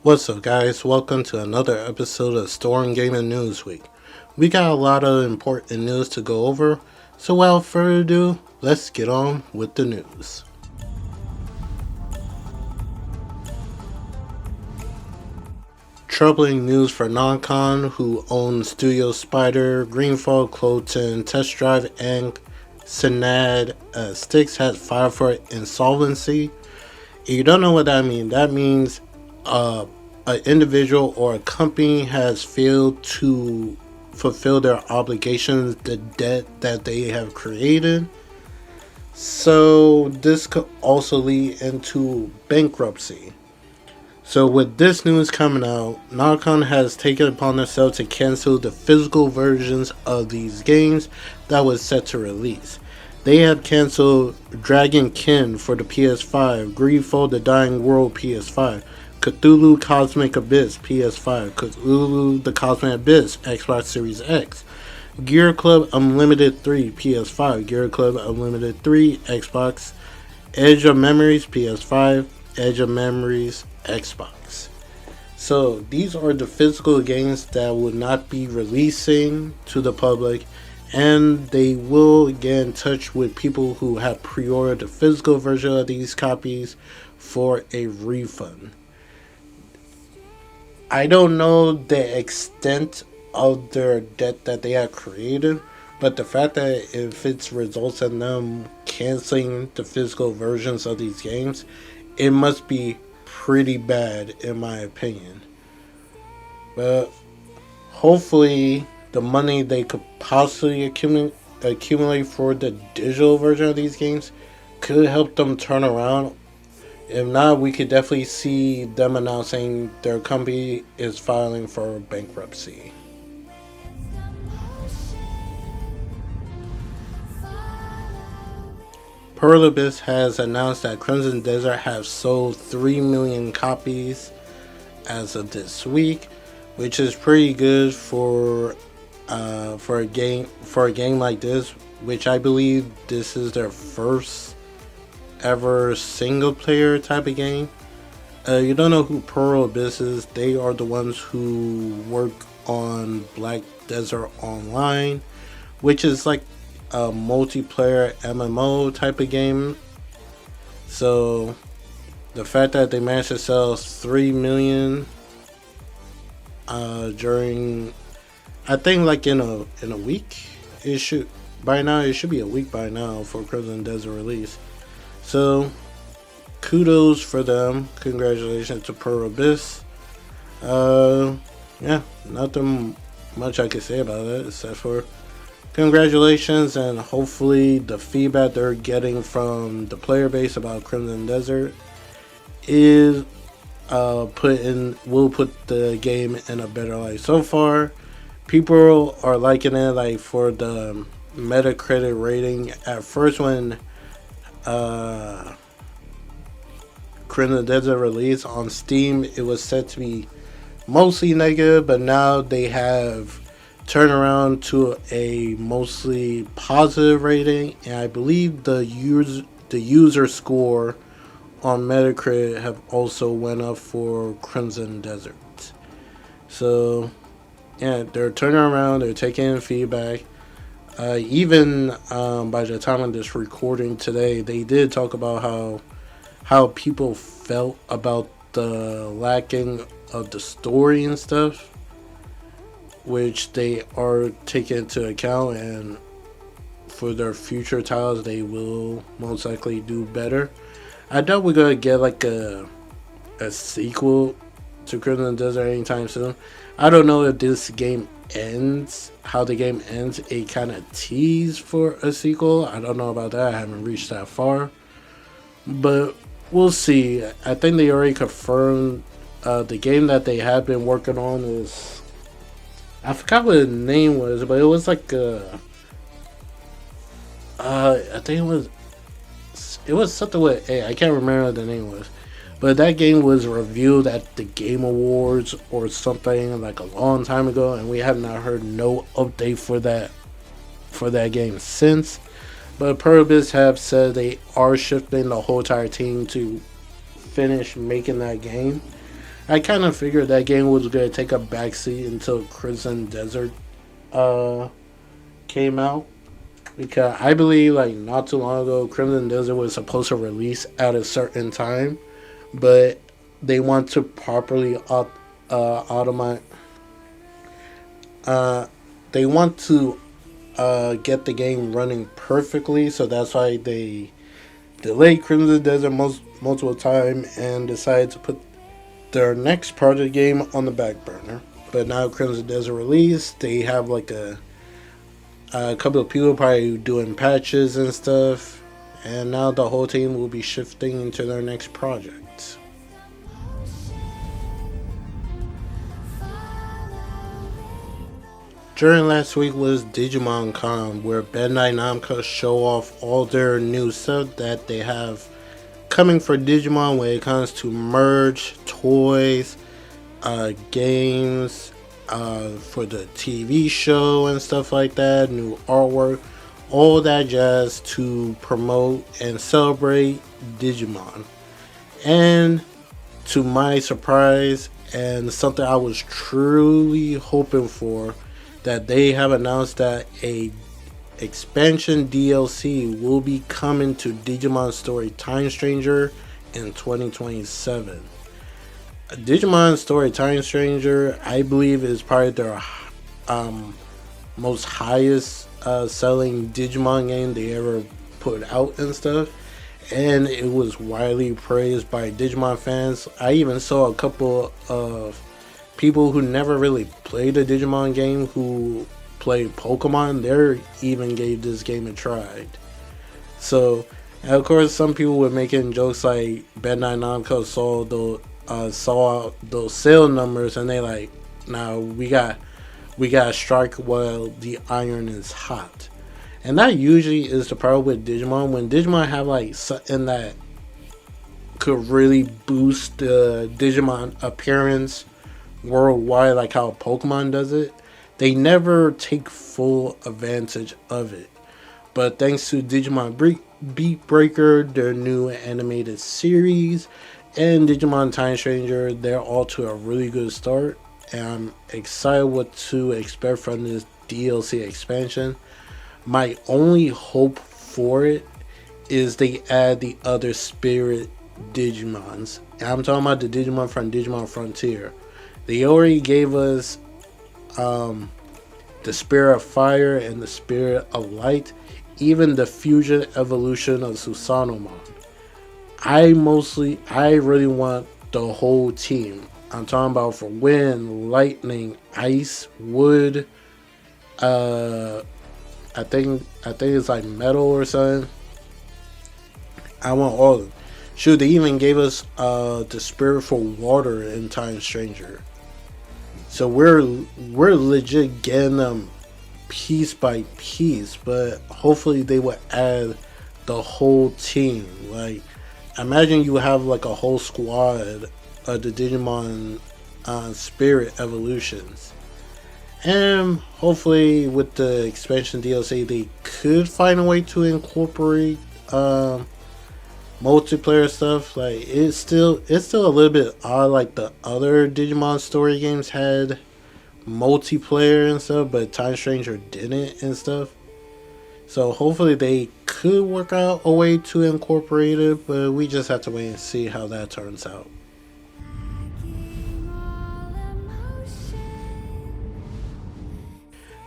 What's up, guys? Welcome to another episode of Storm Gaming News Week. We got a lot of important news to go over, so without further ado, let's get on with the news. Troubling news for Nacon, who owns Studio Spider, Greenfall, Cloten, Test Drive, and Synad Sticks has filed for insolvency. If you don't know what that means, that means an individual or a company has failed to fulfill their obligations, the debt that they have created. So this could also lead into bankruptcy. So with this news coming out, Nacon has taken upon themselves to cancel the physical versions of these games that was set to release. They have canceled Dragon Kin for the PS5, Greedfall the Dying World PS5, Cthulhu Cosmic Abyss PS5, Cthulhu the Cosmic Abyss Xbox Series X, Gear Club Unlimited 3 PS5, Gear Club Unlimited 3 Xbox, Edge of Memories PS5, Edge of Memories Xbox. So these are the physical games that will not be releasing to the public, and they will get in touch with people who have pre-ordered the physical version of these copies for a refund. I don't know the extent of their debt that they have created, but the fact that if it results in them canceling the physical versions of these games, it must be pretty bad in my opinion. But hopefully the money they could possibly accumulate for the digital version of these games could help them turn around. If not, we could definitely see them announcing their company is filing for bankruptcy. Pearl Abyss has announced that Crimson Desert has sold 3 million copies as of this week, which is pretty good for a game like this, which I believe this is their first ever single player type of game. You don't know who Pearl Abyss is? They are the ones who work on Black Desert Online, which is like a multiplayer MMO type of game. So the fact that they managed to sell 3 million during, I think, like in a week, it should be a week by now for Crimson Desert release. So kudos for them. Congratulations to Pearl Abyss. Yeah, nothing much I can say about it except for congratulations, and hopefully the feedback they're getting from the player base about Crimson Desert is will put the game in a better light. So far, people are liking it. Like for the Metacritic rating, at first when Crimson Desert release on Steam, it was said to be mostly negative, but now they have turned around to a mostly positive rating, and I believe the user score on Metacritic have also went up for Crimson Desert. So yeah, they're turning around, they're taking feedback. Even by the time of this recording today, they did talk about how people felt about the lacking of the story and stuff, which they are taking into account, and for their future titles they will most likely do better. I doubt we're gonna get like a sequel to Crimson Desert anytime soon. I don't know if this game ends, how the game ends. It kind of teased for a sequel. I don't know about that. I haven't reached that far, but we'll see. I think they already confirmed the game that they have been working on is, I forgot what the name was, but it was like I think it was something with A. I can't remember what the name was. But that game was revealed at the Game Awards or something like a long time ago, and we have not heard no update for that game since. But Pearl Abyss have said they are shifting the whole entire team to finish making that game. I kind of figured that game was going to take a backseat until Crimson Desert uh, came out. Because I believe, like, not too long ago, Crimson Desert was supposed to release at a certain time, but they want to properly automate. Uh, they want to get the game running perfectly, so that's why they delayed Crimson Desert multiple time and decided to put their next project game on the back burner. But now Crimson Desert released, they have like a couple of people probably doing patches and stuff, and now the whole team will be shifting into their next project. During last week was Digimon Con, where Bandai Namco show off all their new stuff that they have coming for Digimon when it comes to merch, toys, games, for the TV show and stuff like that, new artwork, all that jazz to promote and celebrate Digimon. And to my surprise, and something I was truly hoping for, that they have announced that a expansion DLC will be coming to Digimon Story Time Stranger in 2027. Digimon Story Time Stranger, I believe, is probably their most highest selling Digimon game they ever put out and stuff. And it was widely praised by Digimon fans. I even saw a couple of people who never really played a Digimon game who played Pokemon. They even gave this game a try. So, and of course, some people were making jokes like Bandai Namco saw those sale numbers and they like, now we got strike while the iron is hot. And that usually is the problem with Digimon. When Digimon have like something that could really boost the Digimon appearance worldwide, like how Pokemon does it, they never take full advantage of it. But thanks to Digimon Beat Breaker, their new animated series, and Digimon Time Stranger, they're all to a really good start. And I'm excited what to expect from this DLC expansion. My only hope for it is they add the other spirit Digimons. And I'm talking about the Digimon from Digimon Frontier. They already gave us the Spirit of Fire and the Spirit of Light, even the fusion evolution of Susanomon. I really want the whole team. I'm talking about for wind, lightning, ice, wood. I think it's like metal or something. I want all of them. Shoot, they even gave us the spirit for water in Time Stranger. So we're legit getting them piece by piece, but hopefully they will add the whole team. Like, imagine you have like a whole squad of the Digimon spirit evolutions. And hopefully with the expansion DLC they could find a way to incorporate multiplayer stuff. Like, it's still a little bit odd, like the other Digimon story games had multiplayer and stuff, but Time Stranger didn't and stuff. So hopefully they could work out a way to incorporate it, but we just have to wait and see how that turns out.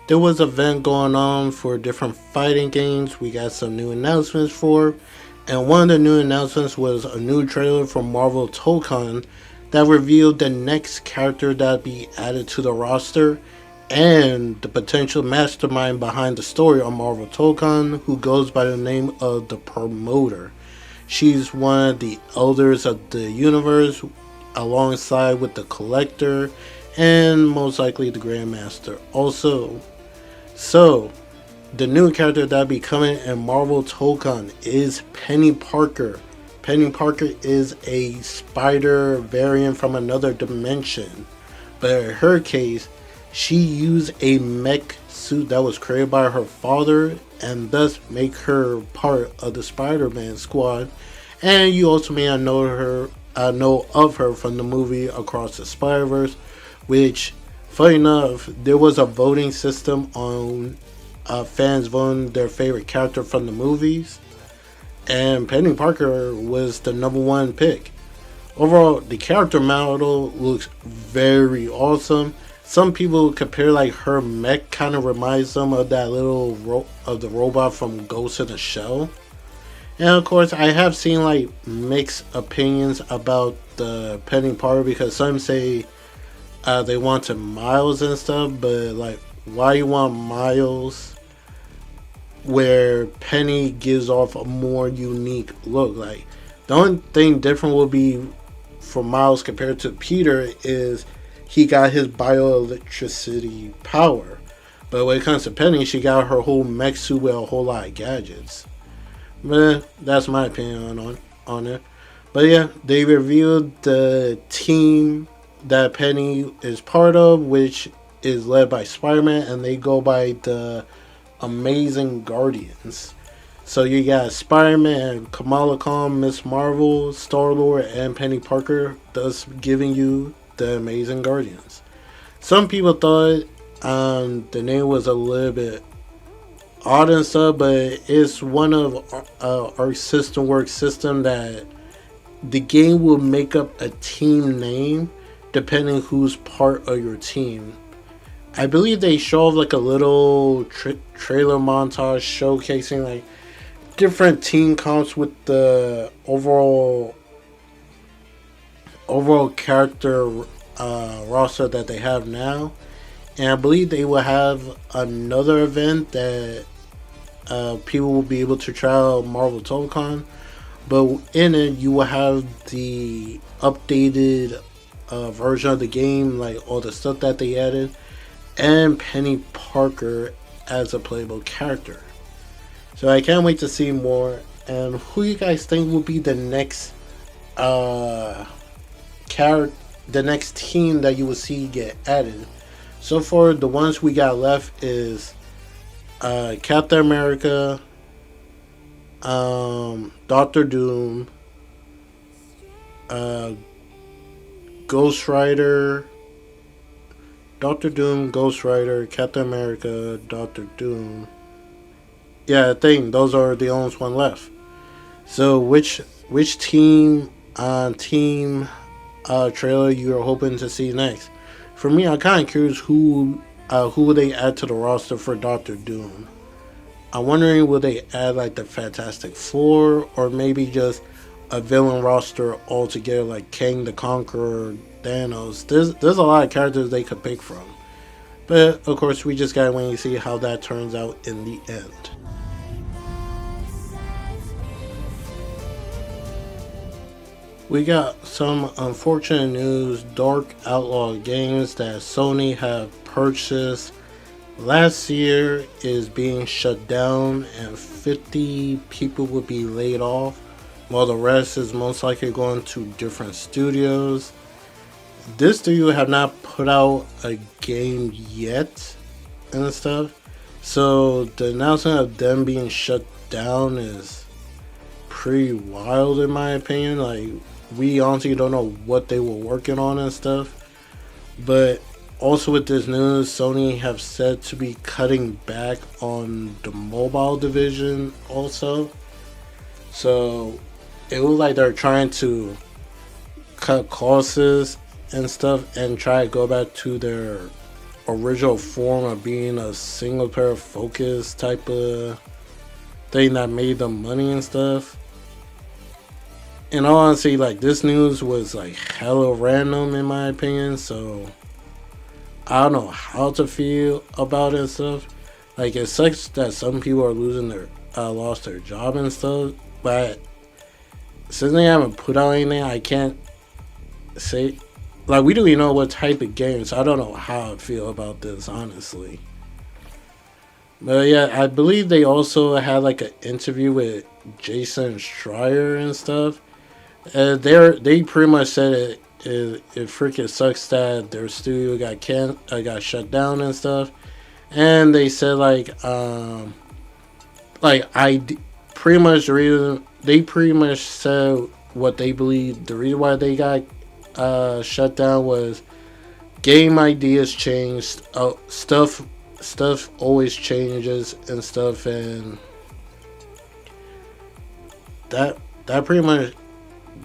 There was an event going on for different fighting games. We got some new announcements for, and one of the new announcements was a new trailer from Marvel Tokon that revealed the next character that be added to the roster and the potential mastermind behind the story on Marvel Tokon, who goes by the name of the Promoter. She's one of the elders of the universe, alongside with the Collector and most likely the Grandmaster also. So, the new character that'll be coming in Marvel Tokon is Peni Parker. Peni Parker is a spider variant from another dimension, but in her case, she used a mech suit that was created by her father and thus make her part of the Spider-Man squad. And you also may not know her know of her from the movie Across the Spider-Verse, which, funny enough, there was a voting system on fans voting their favorite character from the movies, and Penny Parker was the number one pick. Overall, the character model looks very awesome. Some people compare like her mech kind of reminds them of that little of the robot from Ghost in the Shell. And of course, I have seen like mixed opinions about the Penny Parker because some say they wanted Miles and stuff, but like, why you want Miles where Penny gives off a more unique look? Like, the only thing different will be for Miles compared to Peter is he got his bioelectricity power. But when it comes to Penny, she got her whole mech suit with a whole lot of gadgets. But that's my opinion on it. But yeah, they revealed the team that Penny is part of, which is led by Spider-Man, and they go by the Amazing Guardians. So you got Spider-Man, Kamala Khan, Miss Marvel, Star-Lord, and Penny Parker, thus giving you the Amazing Guardians. Some people thought the name was a little bit odd and stuff, but it's one of our system work system that the game will make up a team name depending who's part of your team. I believe they show off like a little trailer montage showcasing like different team comps with the overall character roster that they have now. And I believe they will have another event that people will be able to try out Marvel Tokon. But in it, you will have the updated version of the game, like all the stuff that they added, and Penny Parker as a playable character. So I can't wait to see more. And who you guys think will be the next the next team that you will see get added? So far, the ones we got left is Captain America, Doctor Doom, Ghost Rider, Ghost Rider, Captain America, Doctor Doom. Yeah, I think those are the only one left. So which team trailer you are hoping to see next? For me, I'm kind of curious who will they add to the roster for Doctor Doom. I'm wondering, will they add like the Fantastic Four, or maybe just a villain roster altogether, like Kang the Conqueror, Thanos. There's a lot of characters they could pick from, but of course we just gotta wait and see how that turns out in the end. We got some unfortunate news. Dark Outlaw games that Sony have purchased last year is being shut down, and 50 people will be laid off, while the rest is most likely going to different studios. This studio have not put out a game yet and stuff, so the announcement of them being shut down is pretty wild in my opinion. Like, we honestly don't know what they were working on and stuff. But also with this news, Sony have said to be cutting back on the mobile division also. So it looks like they're trying to cut costs and stuff and try to go back to their original form of being a single player focus type of thing that made them money and stuff. In all honesty, like, this news was like hella random in my opinion, so I don't know how to feel about it and stuff. Like, it sucks that some people are losing their lost their job and stuff, but since they haven't put out anything, I can't say, like, we don't even know what type of game, so I don't know how I feel about this honestly. But yeah, I believe they also had like an interview with Jason Schreier and stuff. They pretty much said it freaking sucks that their studio got shut down and stuff, and they said pretty much the reason they pretty much said what they believe the reason why they got shut down was game ideas changed. Stuff always changes and stuff, and that pretty much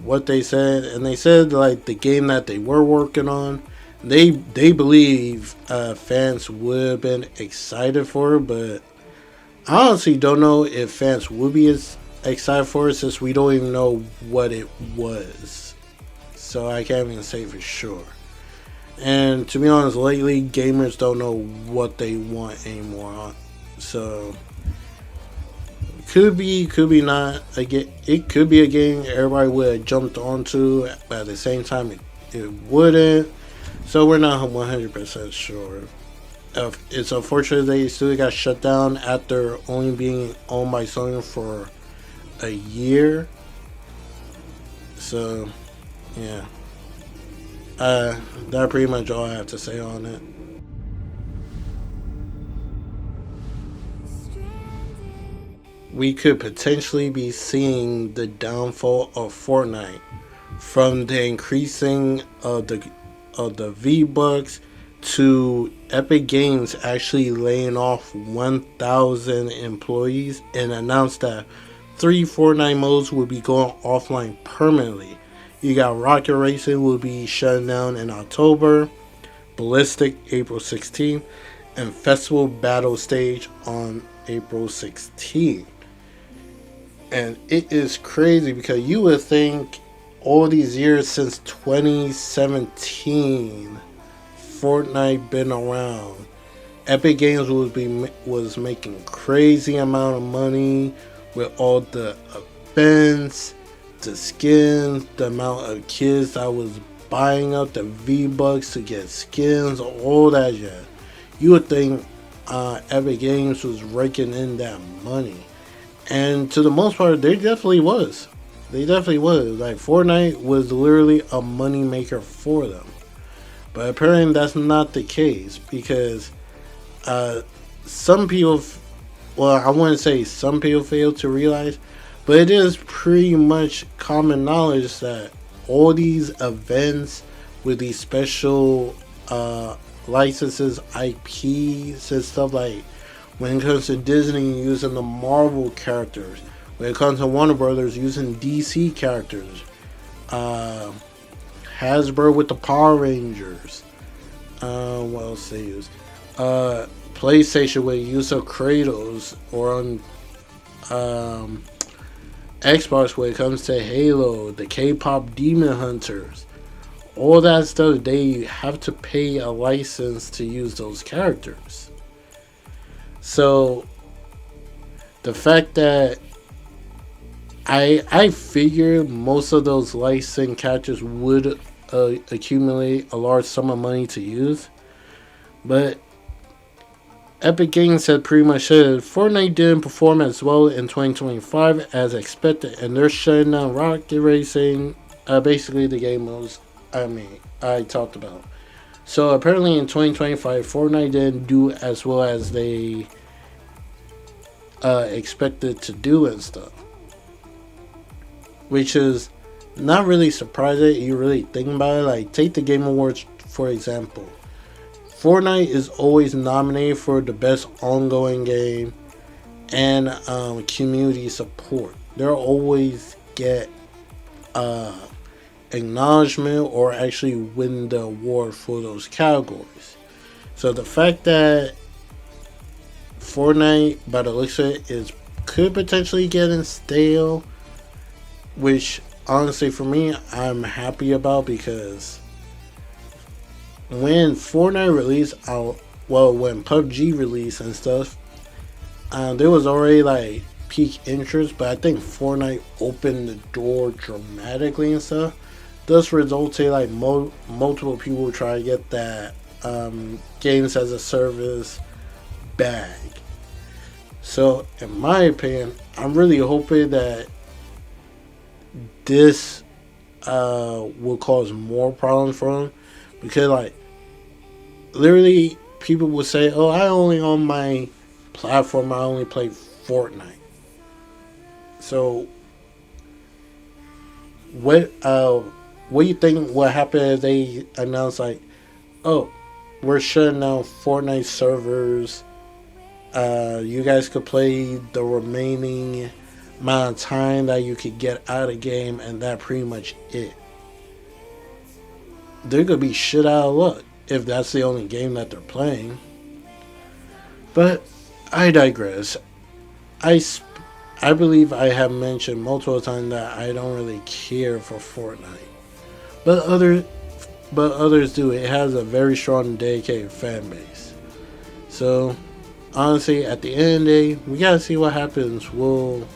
what they said. And they said like the game that they were working on, they believe fans would have been excited for it, but I honestly don't know if fans would be as excited for it since we don't even know what it was. So I can't even say for sure. And to be honest, lately gamers don't know what they want anymore. So could be not. It could be a game everybody would have jumped onto, but at the same time it wouldn't. So we're not 100% sure. It's unfortunate they still got shut down after only being owned by Sony for a year. So yeah. That's pretty much all I have to say on it. We could potentially be seeing the downfall of Fortnite from the increasing of the V Bucks to Epic Games actually laying off 1,000 employees and announced that 3 Fortnite modes will be going offline permanently. You got Rocket Racing will be shutting down in October, Ballistic April 16th, and Festival Battle Stage on April 16th. And it is crazy because you would think all these years since 2017, Fortnite been around. Epic Games was making crazy amount of money with all the events, the skins, the amount of kids that was buying up the V-Bucks to get skins, all that shit. You would think Epic Games was raking in that money. And to the most part, they definitely was. They definitely was. Like, Fortnite was literally a money maker for them. But apparently that's not the case because some people, well, I wouldn't say some people fail to realize, but it is pretty much common knowledge that all these events with these special licenses, IPs, and stuff like when it comes to Disney using the Marvel characters, when it comes to Warner Brothers using DC characters, Hasbro with the Power Rangers, what else they use? PlayStation with use of Kratos, or on Xbox when it comes to Halo, the K-pop Demon Hunters, all that stuff, they have to pay a license to use those characters. So the fact that I figured most of those licensed characters would accumulate a large sum of money to use, but Epic Games said pretty much said Fortnite didn't perform as well in 2025 as expected, and they're shutting down Rocket Racing, basically the game modes I talked about. So apparently in 2025, Fortnite didn't do as well as they expected to do and stuff, which is not really surprising. You really think about it. Like, take the Game Awards for example. Fortnite is always nominated for the best ongoing game and community support. They'll always get acknowledgement or actually win the award for those categories. So the fact that Fortnite, by the looks of it, could potentially getting stale, which honestly for me I'm happy about, because when Fortnite released when PUBG released and stuff, there was already like peak interest, but I think Fortnite opened the door dramatically and stuff, thus resulting like multiple people try to get that games as a service bag. So in my opinion, I'm really hoping that this will cause more problems for them, because like literally people will say, oh, I only on my platform I only play Fortnite. So what what do you think would happen if they announce like, oh, we're shutting down Fortnite servers. You guys could play the remaining amount of time that you could get out of the game, and that pretty much it. They're gonna be shit out of luck if that's the only game that they're playing. But I digress. I I believe I have mentioned multiple times that I don't really care for Fortnite, but others do. It has a very strong and dedicated fan base. So honestly, at the end of the day, we gotta see what happens. Will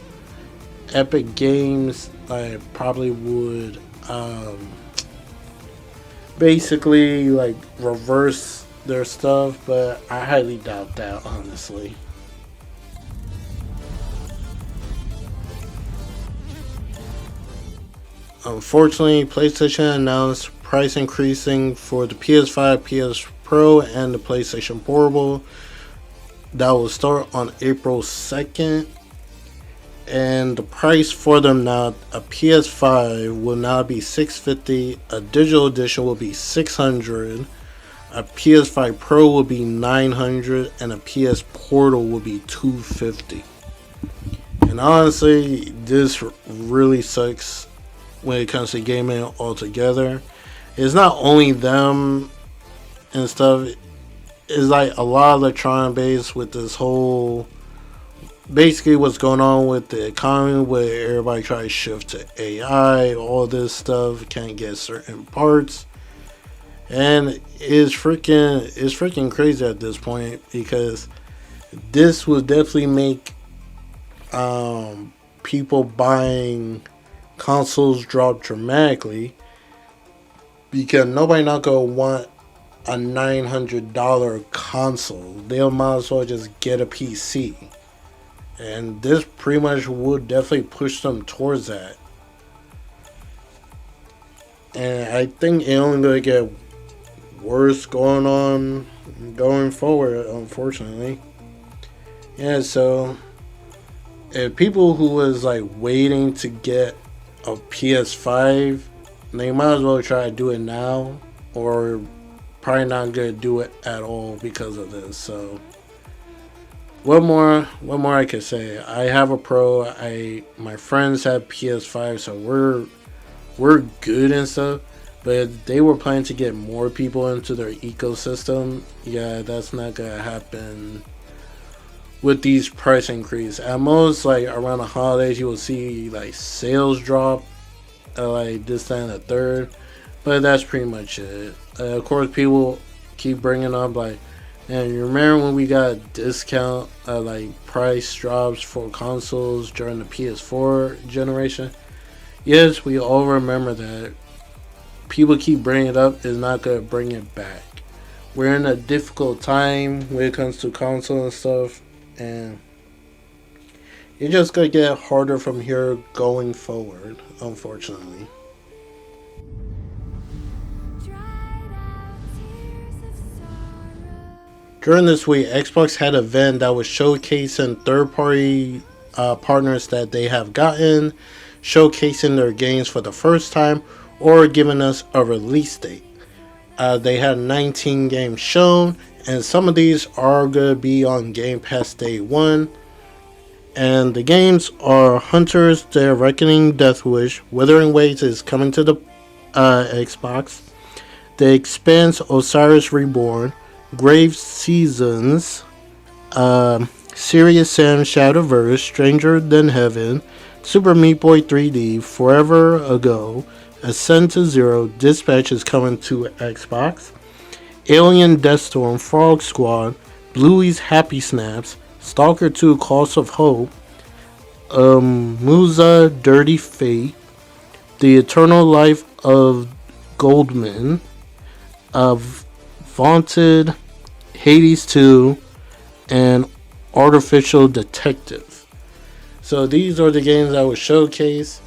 Epic Games like probably would basically like reverse their stuff, but I highly doubt that, honestly. Unfortunately, PlayStation announced price increasing for the PS5, PS Pro, and the PlayStation Portable. That will start on April 2nd. And the price for them now, a PS5 will now be $650, a digital edition will be $600, a PS5 Pro will be $900, and a PS Portal will be $250. And honestly, this really sucks when it comes to gaming altogether. It's not only them and stuff. It's like a lot of electronic base with this whole basically what's going on with the economy where everybody tries to shift to AI, all this stuff, can't get certain parts. And it's freaking crazy at this point because this will definitely make people buying consoles drop dramatically because nobody not gonna want a $900 console. They might as well just get a PC. And this pretty much would definitely push them towards that. And I think it only gonna get worse going forward, unfortunately. Yeah, so if people who was like waiting to get a PS5, they might as well try to do it now, or probably not gonna do it at all because of this. So what more I can say? I have a Pro. My friends have PS5, so we're good and stuff. But if they were planning to get more people into their ecosystem, yeah, that's not gonna happen with these price increase. At most, like around the holidays, you will see like sales drop, like this, that, and the third. But that's pretty much it. Of course, people keep bringing up like, and you remember when we got discount, like price drops for consoles during the PS4 generation? Yes, we all remember that. People keep bringing it up, is not gonna bring it back. We're in a difficult time when it comes to console and stuff, and it's just gonna get harder from here going forward, unfortunately. During this week, Xbox had an event that was showcasing third-party partners that they have gotten, showcasing their games for the first time, or giving us a release date. They had 19 games shown, and some of these are going to be on Game Pass Day 1. And the games are Hunters, Their Reckoning, Death Wish, Wuthering Waves is coming to the Xbox, The Expanse, Osiris Reborn, Grave Seasons, Serious Sam Shadowverse, Stranger Than Heaven, Super Meat Boy 3D, Forever Ago, Ascend to Zero, Dispatch is coming to Xbox, Alien Deathstorm, Frog Squad, Bluey's Happy Snaps, Stalker 2 Cost of Hope, Musa Dirty Fate, The Eternal Life of Goldman, Vaunted, Hades 2, and Artificial Detective. So these are the games that were showcased.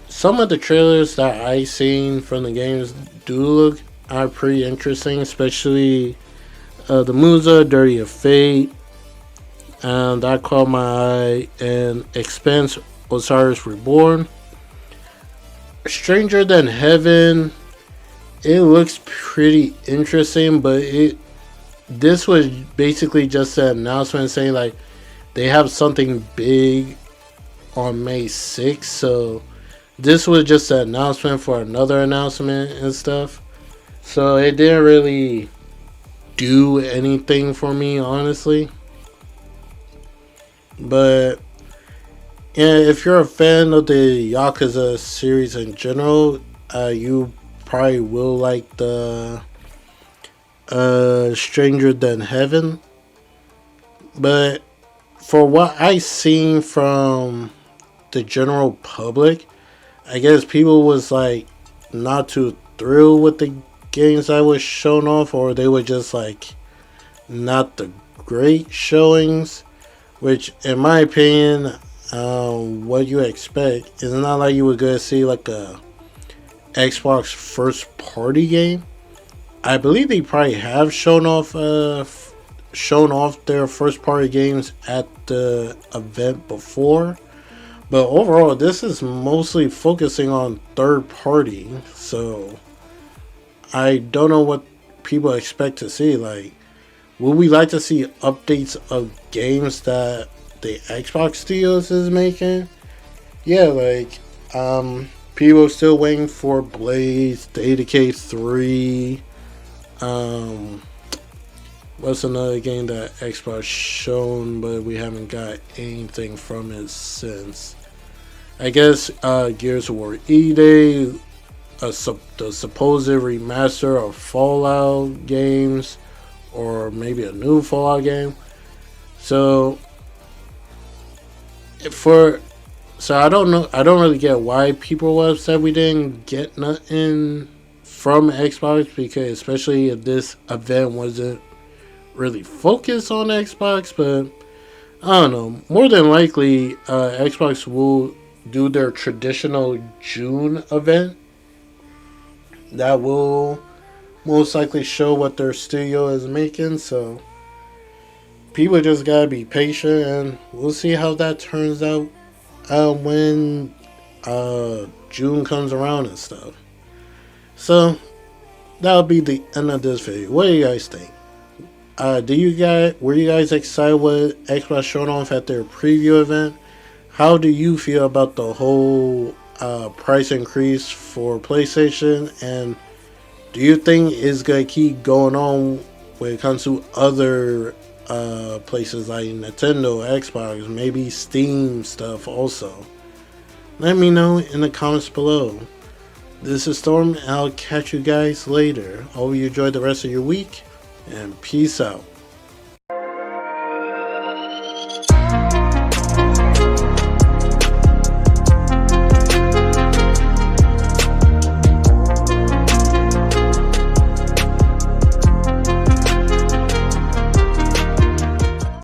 Some of the trailers that I seen from the games do look are pretty interesting, especially the Musa Dirty of Fate, and that caught my eye, and Expanse Osiris Reborn. Stranger Than Heaven, it looks pretty interesting, but this was basically just an announcement saying like they have something big on May 6th. So this was just an announcement for another announcement and stuff. So it didn't really do anything for me, honestly. But yeah, if you're a fan of the Yakuza series in general, you probably will like the Stranger Than Heaven. But for what I seen from the general public, I guess people was like not too thrilled with the games that was shown off, or they were just like not the great showings. Which, in my opinion, what you expect is not like you would go see like a Xbox first party game. I believe they probably have shown off their first party games at the event before, but overall, this is mostly focusing on third party. So I don't know what people expect to see. Like, would we like to see updates of games that the Xbox Studios is making? Yeah, like people still waiting for Blaze, Data K3. Um, what's another game that Xbox shown, but we haven't got anything from it since? I guess Gears of War E-Day, the supposed remaster of Fallout games, or maybe a new Fallout game. So for so I don't know. I don't really get why people were upset we didn't get nothing from Xbox, because especially if this event wasn't really focused on Xbox. But I don't know. More than likely, Xbox will do their traditional June event that will most likely show what their studio is making. So people just gotta be patient, and we'll see how that turns out when June comes around and stuff. So that'll be the end of this video. What do you guys think? Were you guys excited with Xbox showing off at their preview event? How do you feel about the whole price increase for PlayStation? And do you think it's gonna keep going on when it comes to other places like Nintendo, Xbox, maybe Steam stuff also? Let me know in the comments below. This is Storm, and I'll catch you guys later. Hope you enjoy the rest of your week, and peace out.